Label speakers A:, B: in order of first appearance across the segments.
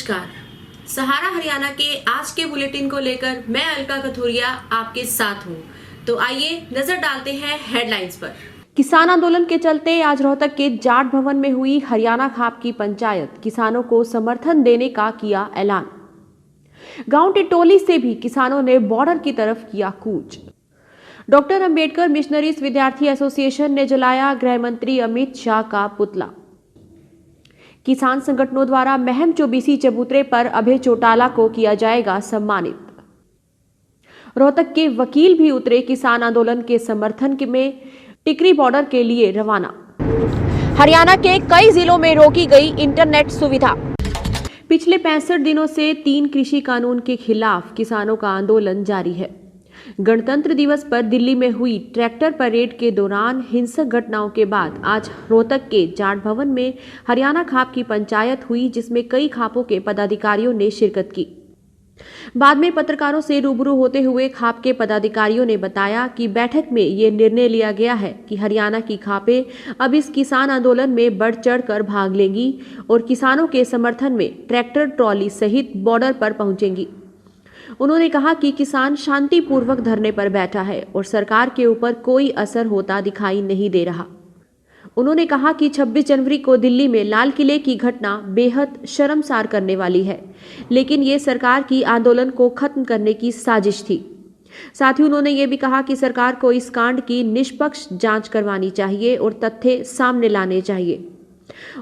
A: नमस्कार। सहारा हरियाणा के आज के बुलेटिन को लेकर मैं अलका कथोरिया आपके साथ हूं। तो आइए नजर डालते हैं हेडलाइंस पर। किसान आंदोलन के चलते आज रोहतक के जाट भवन में हुई हरियाणा खाप की पंचायत, किसानों को समर्थन देने का किया ऐलान। गांव टिटोली से भी किसानों ने बॉर्डर की तरफ किया कूच। डॉक्टर अंबेडकर मिशनरीज विद्यार्थी एसोसिएशन ने जलाया गृह मंत्री अमित शाह का पुतला। किसान संगठनों द्वारा महम चौबीसी चबूतरे पर अभय चौटाला को किया जाएगा सम्मानित। रोहतक के वकील भी उतरे किसान आंदोलन के समर्थन में टिकरी बॉर्डर के लिए रवाना। हरियाणा के कई जिलों में रोकी गई इंटरनेट सुविधा। पिछले 65 दिनों से 3 कृषि कानून के खिलाफ किसानों का आंदोलन जारी है। गणतंत्र दिवस पर दिल्ली में हुई ट्रैक्टर परेड के दौरान हिंसक घटनाओं के बाद आज रोहतक के जाट भवन में हरियाणा खाप की पंचायत हुई, जिसमें कई खापों के पदाधिकारियों ने शिरकत की। बाद में पत्रकारों से रूबरू होते हुए खाप के पदाधिकारियों ने बताया कि बैठक में ये निर्णय लिया गया है कि हरियाणा की खापें अब इस किसान आंदोलन में बढ़ चढ़कर भाग लेंगी और किसानों के समर्थन में ट्रैक्टर ट्रॉली सहित बॉर्डर पर पहुंचेंगी। उन्होंने कहा कि किसान शांतिपूर्वक धरने पर बैठा है और सरकार के ऊपर कोई असर होता दिखाई नहीं दे रहा। उन्होंने कहा कि 26 जनवरी को दिल्ली में लाल किले की घटना बेहद शर्मसार करने वाली है, लेकिन ये सरकार की आंदोलन को खत्म करने की साजिश थी। साथ ही उन्होंने ये भी कहा कि सरकार को इस कांड की निष्पक्ष जांच करवानी चाहिए और तथ्य सामने लाने चाहिए।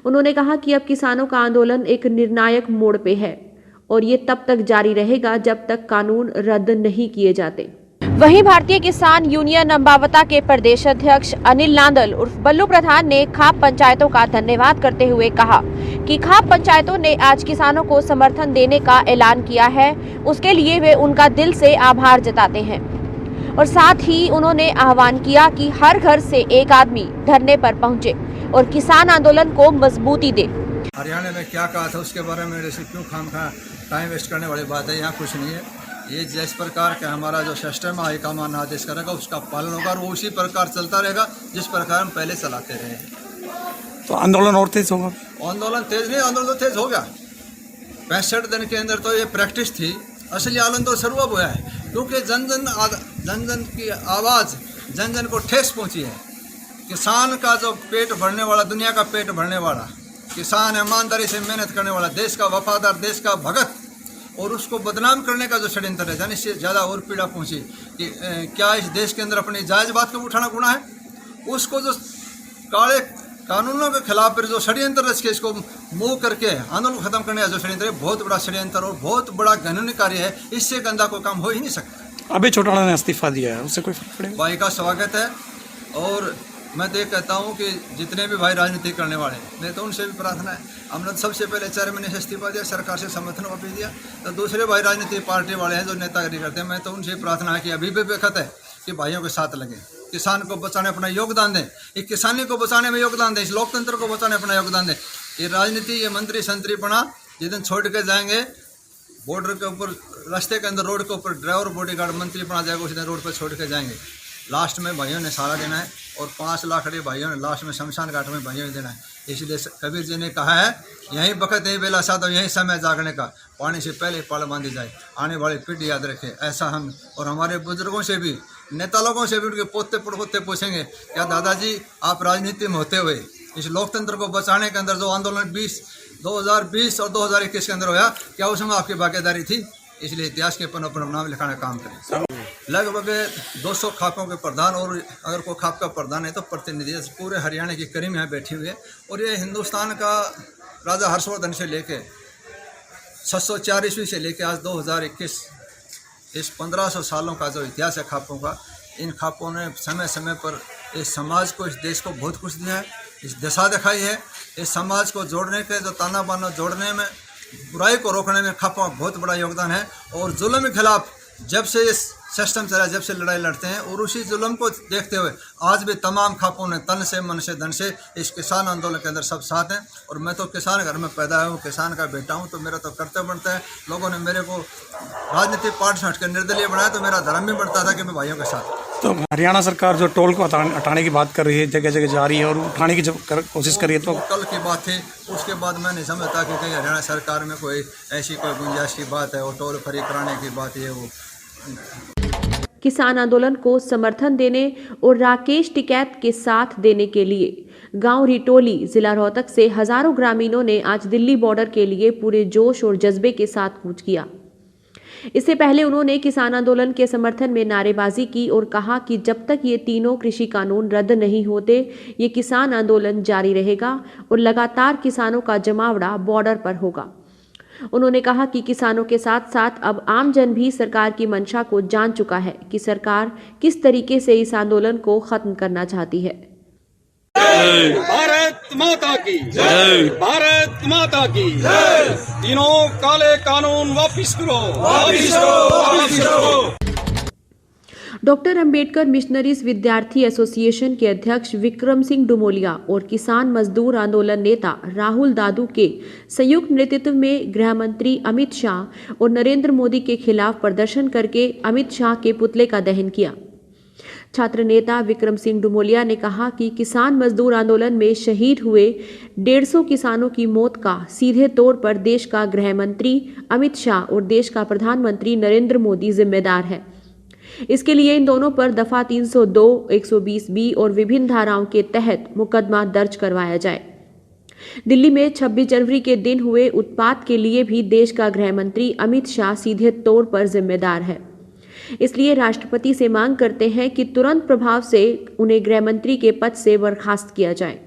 A: उन्होंने कहा कि अब किसानों का आंदोलन एक निर्णायक मोड़ पे है और ये तब तक जारी रहेगा जब तक कानून रद्द नहीं किए जाते। वहीं भारतीय किसान यूनियन अंबावता के प्रदेश अध्यक्ष अनिल नांदल उर्फ बल्लू प्रधान ने खाप पंचायतों का धन्यवाद करते हुए कहा कि खाप पंचायतों ने आज किसानों को समर्थन देने का ऐलान किया है, उसके लिए वे उनका दिल से आभार जताते हैं। और साथ ही उन्होंने आह्वान किया कि हर घर से एक आदमी धरने पर पहुंचे और किसान आंदोलन को मजबूती दे।
B: हरियाणा में क्या कहा था उसके बारे में जैसे क्यों खामखा टाइम वेस्ट करने वाली बात है, यहाँ कुछ नहीं है। ये जिस प्रकार का हमारा जो सिस्टम है हाईकमान आदेश करेगा उसका पालन होगा और वो उसी प्रकार चलता रहेगा जिस प्रकार हम पहले चलाते रहे हैं।
C: तो आंदोलन और तेज होगा?
B: आंदोलन तेज नहीं, आंदोलन तो तेज हो गया। 65 दिन के अंदर तो ये प्रैक्टिस थी, असली आंदोलन तो शुरू हुआ है क्योंकि जन जन की आवाज़ जन जन को ठेस पहुँची है। किसान का जो पेट भरने वाला, दुनिया का पेट भरने वाला किसान, ईमानदारी से मेहनत करने वाला, देश का वफादार, देश का भगत, और उसको बदनाम करने का जो षड्यंत्र है, जाने से ज़्यादा और पीड़ा पहुंची कि क्या इस देश के अंदर अपनी जायज़ बात को उठाना गुनाह है? उसको जो काले कानूनों के खिलाफ फिर जो षड्यंत्र रच के इसको मुँह करके आंदोलन को खत्म करने का जो षड्यंत्र है, बहुत बड़ा षड्यंत्र और बहुत बड़ा कानूनी कार्य है। इससे गंदा कोई काम हो ही नहीं सकता।
C: अभय चौटाला ने इस्तीफा दिया है, उससे कोई फर्क पड़ेगा?
B: भाई का स्वागत है और मैं तो ये कहता हूँ कि जितने भी भाई राजनीति करने वाले, मैं तो उनसे भी प्रार्थना है, हमने सबसे पहले 4 महीने से इस्तीफा दिया, सरकार से समर्थन वापस दिया। तो दूसरे भाई राजनीतिक पार्टी वाले हैं जो नेतागिरी करते हैं, मैं तो उनसे प्रार्थना है कि अभी भी बेखत है कि भाइयों के साथ लगें, किसान को बचाने अपना योगदान दें, इस किसानी को बचाने में योगदान दें, इस लोकतंत्र को बचाने अपना योगदान दें। ये राजनीति, ये मंत्री संतरीपना जिस दिन छोड़ के जाएंगे बॉर्डर के ऊपर, रास्ते के अंदर, रोड के ऊपर ड्राइवर बॉडीगार्ड मंत्रीपना जाएगा, उस दिन रोड पर छोड़ के जाएंगे। लास्ट में भाइयों ने सहारा देना है और 5 लाख भाइयों ने लास्ट में शमशान घाट में भाइयों ने देना है। इसलिए कबीर जी ने कहा है, यही बखत यही बेला साधो, यही समय जागने का, पानी से पहले पाल बांधी जाए, आने वाली पीढ़ी याद रखे। ऐसा हम और हमारे बुजुर्गों से भी, नेता लोगों से भी, उनके पोते पड़पोते पूछेंगे, क्या दादाजी आप राजनीति में होते हुए इस लोकतंत्र को बचाने के अंदर जो आंदोलन 2020 और 2021 के अंदर हुआ, क्या उसमें आपकी भागीदारी थी? इसलिए इतिहास के पन्नों पर नाम लिखाने का काम करें। लगभग 200 खापों के प्रधान, और अगर कोई खाप का प्रधान है तो प्रतिनिधि, पूरे हरियाणा की करीम यहाँ बैठी हुई है। और ये हिंदुस्तान का राजा हर्षवर्धन से लेके 604 ईस्वी से लेके आज 2021, इस 1500 सालों का जो इतिहास है खापों का, इन खापों ने समय समय पर इस समाज को, इस देश को बहुत कुछ दिया है, इस दिशा दिखाई है। इस समाज को जोड़ने के, जो ताना बाना जोड़ने में, बुराई को रोकने में खापों का बहुत बड़ा योगदान है। और जुल्म के खिलाफ जब से इस सिस्टम चला, जब से लड़ाई लड़ते हैं, और उसी जुल्म को देखते हुए आज भी तमाम खापों ने तन से, मन से, धन से इस किसान आंदोलन के अंदर सब साथ हैं। और मैं तो किसान घर में पैदा हूँ, किसान का बेटा हूँ, तो मेरा तो कर्तव्य बनता है। लोगों ने मेरे को राजनीतिक पार्टी से हटकर निर्दलीय बनाया तो मेरा धर्म भी बढ़ता था कि मैं भाइयों के साथ
C: तो हरियाणा सरकार जो टोल को हटाने की बात कर रही है, जगह जगह जा रही है और उठाने की कोशिश कर रही है, तो
B: कल की बात थी। उसके बाद मैं नहीं समझता कि कहीं हरियाणा सरकार में कोई ऐसी कोई गुंजाइश की बात है और टोल फ्री कराने की बात है। वो
A: किसान आंदोलन को समर्थन देने और राकेश टिकैत के साथ देने के लिए गांव रिटोली जिला रोहतक से हजारों ग्रामीणों ने आज दिल्ली बॉर्डर के लिए पूरे जोश और जज्बे के साथ कूच किया। इससे पहले उन्होंने किसान आंदोलन के समर्थन में नारेबाजी की और कहा कि जब तक ये तीनों कृषि कानून रद्द नहीं होते, ये किसान आंदोलन जारी रहेगा और लगातार किसानों का जमावड़ा बॉर्डर पर होगा। उन्होंने कहा कि किसानों के साथ साथ अब आम जन भी सरकार की मंशा को जान चुका है कि सरकार किस तरीके से इस आंदोलन को खत्म करना चाहती है।
D: भारत माता की जय, भारत माता की जय। तीनों काले कानून वापिस करो, वापिस करो, वापिस करो।
A: डॉक्टर अंबेडकर मिशनरीज विद्यार्थी एसोसिएशन के अध्यक्ष विक्रम सिंह डुमोलिया और किसान मजदूर आंदोलन नेता राहुल दादू के संयुक्त नेतृत्व में गृह मंत्री अमित शाह और नरेंद्र मोदी के खिलाफ प्रदर्शन करके अमित शाह के पुतले का दहन किया। छात्र नेता विक्रम सिंह डुमोलिया ने कहा कि किसान मजदूर आंदोलन में शहीद हुए 150 किसानों की मौत का सीधे तौर पर देश का गृह मंत्री अमित शाह और देश का प्रधानमंत्री नरेंद्र मोदी जिम्मेदार है। इसके लिए इन दोनों पर दफा 302, 120B और विभिन्न धाराओं के तहत मुकदमा दर्ज करवाया जाए। दिल्ली में 26 जनवरी के दिन हुए उत्पात के लिए भी देश का गृह मंत्री अमित शाह सीधे तौर पर जिम्मेदार है। इसलिए राष्ट्रपति से मांग करते हैं कि तुरंत प्रभाव से उन्हें गृह मंत्री के पद से बर्खास्त किया जाए।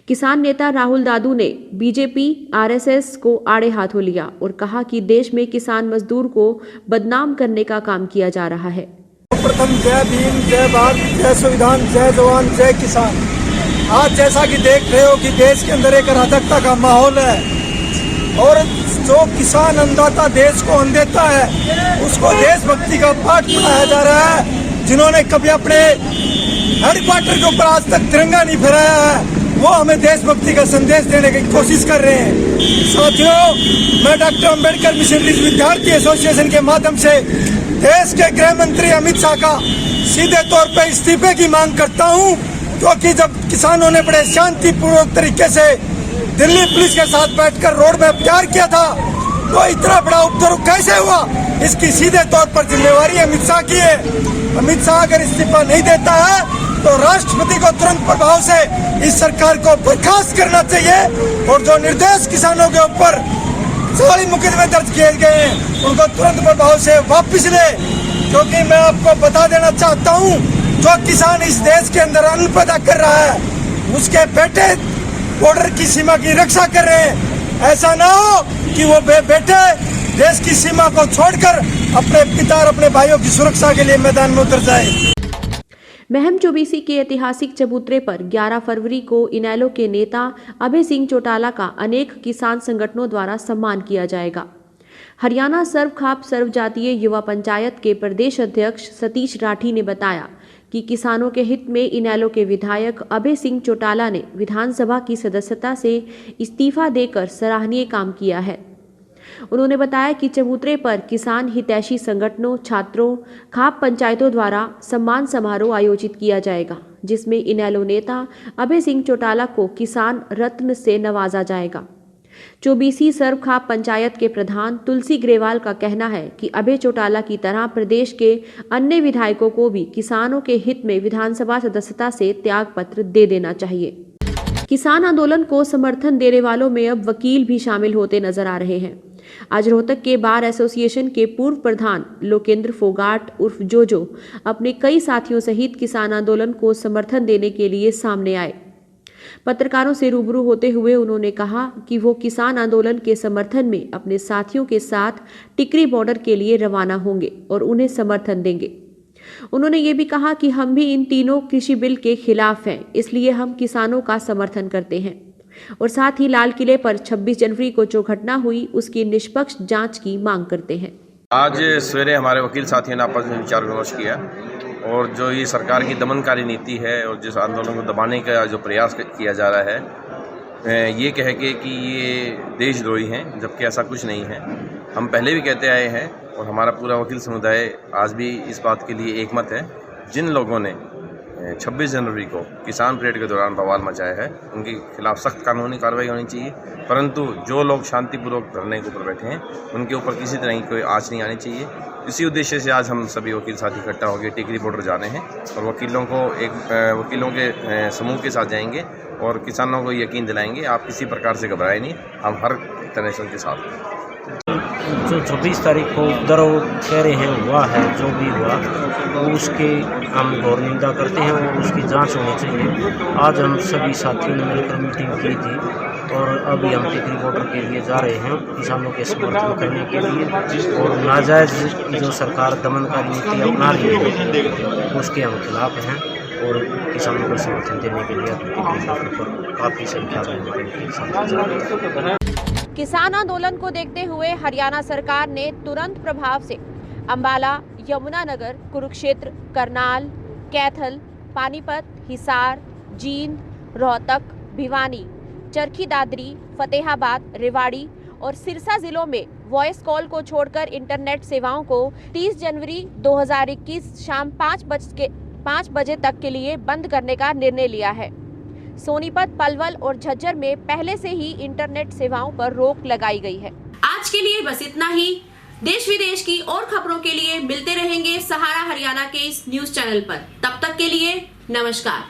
A: किसान नेता राहुल दादू ने बीजेपी आरएसएस को आड़े हाथों लिया और कहा कि देश में किसान मजदूर को बदनाम करने का काम किया जा रहा है।
E: प्रथम जय भीम, जय भारत, जय संविधान, जय जवान, जय किसान। आज जैसा कि देख रहे हो कि देश के अंदर एक अराजकता का माहौल है और जो किसान अन्नदाता देश को अन्न देता है उसको देशभक्ति का पाठ पढ़ाया जा रहा है। जिन्होंने कभी अपने हेडक्वार्टर के ऊपर आज तक तिरंगा नहीं फहराया है, वो हमें देशभक्ति का संदेश देने की कोशिश कर रहे हैं। साथियों, मैं डॉक्टर अंबेडकर मिशनरीज विद्यार्थी एसोसिएशन के माध्यम से देश के गृह मंत्री अमित शाह का सीधे तौर पर इस्तीफे की मांग करता हूं, क्योंकि जब किसानों ने बड़े शांतिपूर्वक तरीके से दिल्ली पुलिस के साथ बैठकर रोड में प्यार किया था, तो इतना बड़ा उपद्रव कैसे हुआ, इसकी सीधे तौर पर जिम्मेवारी अमित शाह की है। अमित शाह अगर इस्तीफा नहीं देता है तो राष्ट्रपति को तुरंत प्रभाव से इस सरकार को बर्खास्त करना चाहिए और जो निर्दोष किसानों के ऊपर 40 मुकदमे दर्ज किए गए हैं उनको तुरंत प्रभाव से वापस ले। क्योंकि मैं आपको बता देना चाहता हूँ, जो किसान इस देश के अंदर अन्न पैदा कर रहा है उसके बेटे बॉर्डर की सीमा की रक्षा कर रहे हैं। ऐसा ना हो कि वो बेटे देश की सीमा को छोड़कर अपने पिता और अपने भाइयों की सुरक्षा के लिए मैदान में उतर जाए।
A: महम चौबीसी के ऐतिहासिक चबूतरे पर 11 फरवरी को इनेलो के नेता अभय सिंह चौटाला का अनेक किसान संगठनों द्वारा सम्मान किया जाएगा। हरियाणा सर्वखाप सर्वजातीय युवा पंचायत के प्रदेश अध्यक्ष सतीश राठी ने बताया कि किसानों के हित में इनेलो के विधायक अभय सिंह चौटाला ने विधानसभा की सदस्यता से इस्तीफा देकर सराहनीय काम किया है। उन्होंने बताया कि चबूतरे पर किसान हितैषी संगठनों, छात्रों, खाप पंचायतों द्वारा सम्मान समारोह आयोजित किया जाएगा, जिसमें इनेलो नेता अभय सिंह चौटाला को किसान रत्न से नवाजा जाएगा। चौबीसी सर्व खाप पंचायत के प्रधान तुलसी ग्रेवाल का कहना है कि अभय चौटाला की तरह प्रदेश के अन्य विधायकों को भी किसानों के हित में विधानसभा सदस्यता से त्याग पत्र दे देना चाहिए। किसान आंदोलन को समर्थन देने वालों में अब वकील भी शामिल होते नजर आ रहे हैं। आज रोहतक के बार एसोसिएशन के पूर्व प्रधान लोकेंद्र फोगाट उर्फ जोजो अपने कई साथियों सहित किसान आंदोलन को समर्थन देने के लिए सामने आए। पत्रकारों से रूबरू होते हुए उन्होंने कहा कि वो किसान आंदोलन के समर्थन में अपने साथियों के साथ टिकरी बॉर्डर के लिए रवाना होंगे और उन्हें समर्थन देंगे। उन्होंने ये भी कहा कि हम भी इन तीनों कृषि बिल के खिलाफ हैं, इसलिए हम किसानों का समर्थन करते हैं और साथ ही लाल किले पर 26 जनवरी को जो घटना हुई उसकी निष्पक्ष जांच की मांग करते हैं।
F: आज सवेरे हमारे वकील साथियों ने आपस में विचार विमर्श किया और जो ये सरकार की दमनकारी नीति है और जिस आंदोलन को दबाने का जो प्रयास किया जा रहा है, ये कह के कि ये देशद्रोही हैं, जबकि ऐसा कुछ नहीं है। हम पहले भी कहते आए हैं और हमारा पूरा वकील समुदाय आज भी इस बात के लिए एकमत है जिन लोगों ने 26 जनवरी को किसान परेड के दौरान बवाल मचाया है उनके खिलाफ सख्त कानूनी कार्रवाई होनी चाहिए, परंतु जो लोग शांतिपूर्वक धरने के ऊपर बैठे हैं उनके ऊपर किसी तरह की कोई आँच नहीं आनी चाहिए। इसी उद्देश्य से आज हम सभी वकील साथी इकट्ठा होकर टिकरी बॉर्डर जाने हैं और वकीलों के समूह के साथ जाएंगे और किसानों को यकीन दिलाएंगे आप किसी प्रकार से घबराए नहीं, हम हर तरह से उनके साथ हैं।
G: जो 26 तारीख को उपद्रव कह रहे हैं हुआ है, जो भी हुआ वो उसके हम घोर निंदा करते हैं और उसकी जांच होनी चाहिए। आज हम सभी साथियों ने मिलकर मीटिंग की थी और अभी हम टिकरी बॉर्डर के लिए जा रहे हैं किसानों के समर्थन करने के लिए, और नाजायज़ जो सरकार दमनकारी नीति अपना रही है उसके हम खिलाफ हैं और किसानों को समर्थन देने के लिए टिकरी बॉर्डर पर काफ़ी संख्या में हमारे वकील साथी जा रहे हैं।
A: किसान आंदोलन को देखते हुए हरियाणा सरकार ने तुरंत प्रभाव से अंबाला, यमुनानगर, कुरुक्षेत्र, करनाल, कैथल, पानीपत, हिसार, जींद, रोहतक, भिवानी, चरखी दादरी, फतेहाबाद, रेवाड़ी और सिरसा जिलों में वॉइस कॉल को छोड़कर इंटरनेट सेवाओं को 30 जनवरी 2021 शाम 5 बजे तक के लिए बंद करने का निर्णय लिया है। सोनीपत, पलवल और झज्जर में पहले से ही इंटरनेट सेवाओं पर रोक लगाई गई है। आज के लिए बस इतना ही। देश विदेश की और खबरों के लिए मिलते रहेंगे सहारा हरियाणा के इस न्यूज चैनल पर। तब तक के लिए नमस्कार।